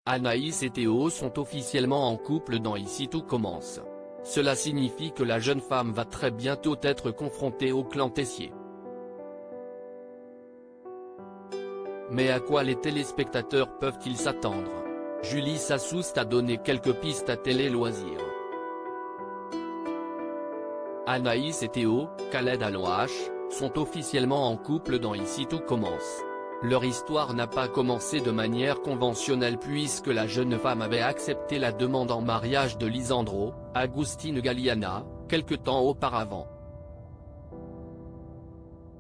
Anaïs et Théo sont officiellement en couple dans Ici tout commence. Cela signifie que la jeune femme va très bientôt être confrontée au clan Tessier. Mais à quoi les téléspectateurs peuvent-ils s'attendre? Julie Sassoust a donné quelques pistes à Télé Loisirs. Anaïs et Théo, Khaled Alouache, sont officiellement en couple dans Ici tout commence. Leur histoire n'a pas commencé de manière conventionnelle puisque la jeune femme avait accepté la demande en mariage de Lisandro, Agustin Galliana, quelque temps auparavant.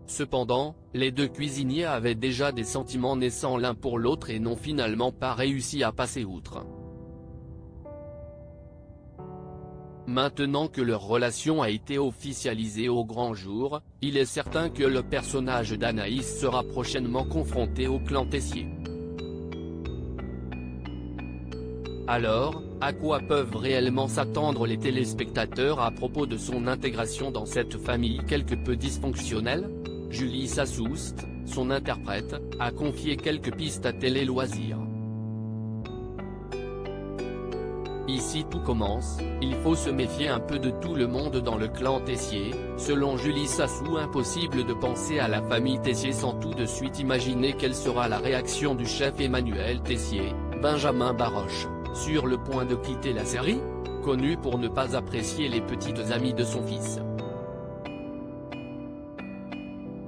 Cependant, les deux cuisiniers avaient déjà des sentiments naissants l'un pour l'autre et n'ont finalement pas réussi à passer outre. Maintenant que leur relation a été officialisée au grand jour, il est certain que le personnage d'Anaïs sera prochainement confronté au clan Tessier. Alors, à quoi peuvent réellement s'attendre les téléspectateurs à propos de son intégration dans cette famille quelque peu dysfonctionnelle? Julie Sassoust, son interprète, a confié quelques pistes à Télé Loisirs. Ici tout commence, il faut se méfier un peu de tout le monde dans le clan Tessier, selon Julie Sassou. Impossible de penser à la famille Tessier sans tout de suite imaginer quelle sera la réaction du chef Emmanuel Tessier, Benjamin Baroche, sur le point de quitter la série, connu pour ne pas apprécier les petites amies de son fils.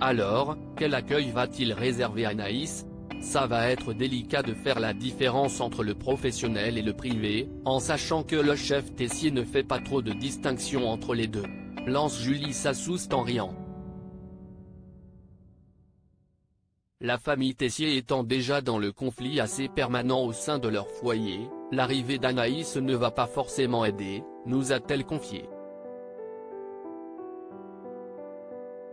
Alors, quel accueil va-t-il réserver à Anaïs? Ça va être délicat de faire la différence entre le professionnel et le privé, en sachant que le chef Tessier ne fait pas trop de distinction entre les deux, lance Julie Sassoust en riant. La famille Tessier étant déjà dans le conflit assez permanent au sein de leur foyer, l'arrivée d'Anaïs ne va pas forcément aider, nous a-t-elle confié.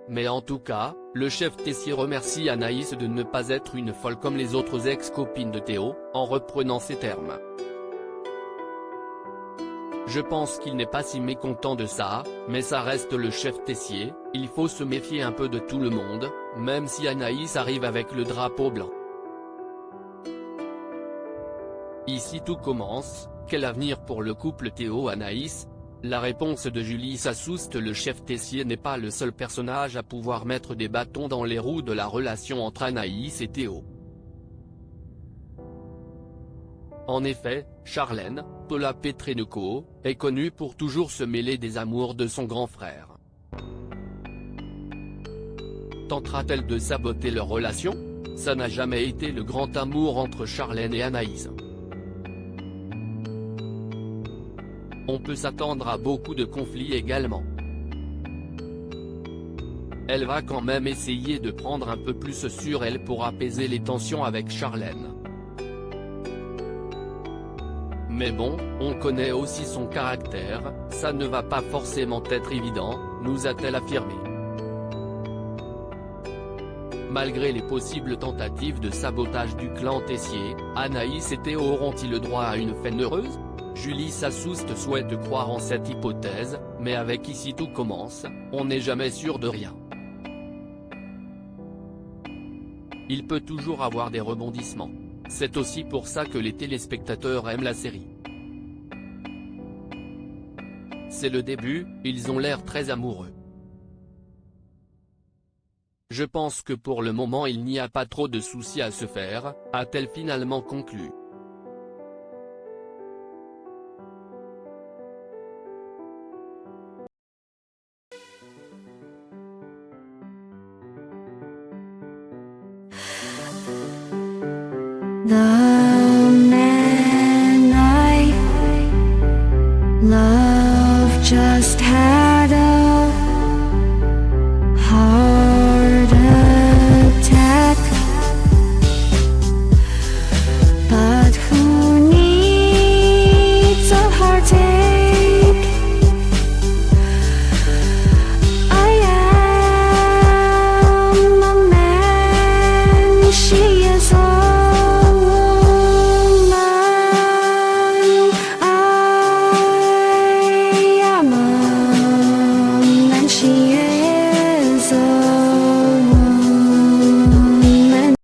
Mais en tout cas, le chef Tessier remercie Anaïs de ne pas être une folle comme les autres ex-copines de Théo, en reprenant ces termes. Je pense qu'il n'est pas si mécontent de ça, mais ça reste le chef Tessier, il faut se méfier un peu de tout le monde, même si Anaïs arrive avec le drapeau blanc. Ici tout commence, quel avenir pour le couple Théo-Anaïs? La réponse de Julie Sassoust: le chef Tessier n'est pas le seul personnage à pouvoir mettre des bâtons dans les roues de la relation entre Anaïs et Théo. En effet, Charlène, Paula Petrenko, est connue pour toujours se mêler des amours de son grand frère. Tentera-t-elle de saboter leur relation? Ça n'a jamais été le grand amour entre Charlène et Anaïs. On peut s'attendre à beaucoup de conflits également. Elle va quand même essayer de prendre un peu plus sur elle pour apaiser les tensions avec Charlène. Mais bon, on connaît aussi son caractère, ça ne va pas forcément être évident, nous a-t-elle affirmé. Malgré les possibles tentatives de sabotage du clan Tessier, Anaïs et Théo auront-ils le droit à une fin heureuse? Julie Sassoust souhaite croire en cette hypothèse, mais avec Ici tout commence, on n'est jamais sûr de rien. Il peut toujours avoir des rebondissements. C'est aussi pour ça que les téléspectateurs aiment la série. C'est le début, ils ont l'air très amoureux. Je pense que pour le moment il n'y a pas trop de soucis à se faire, a-t-elle finalement conclu. 나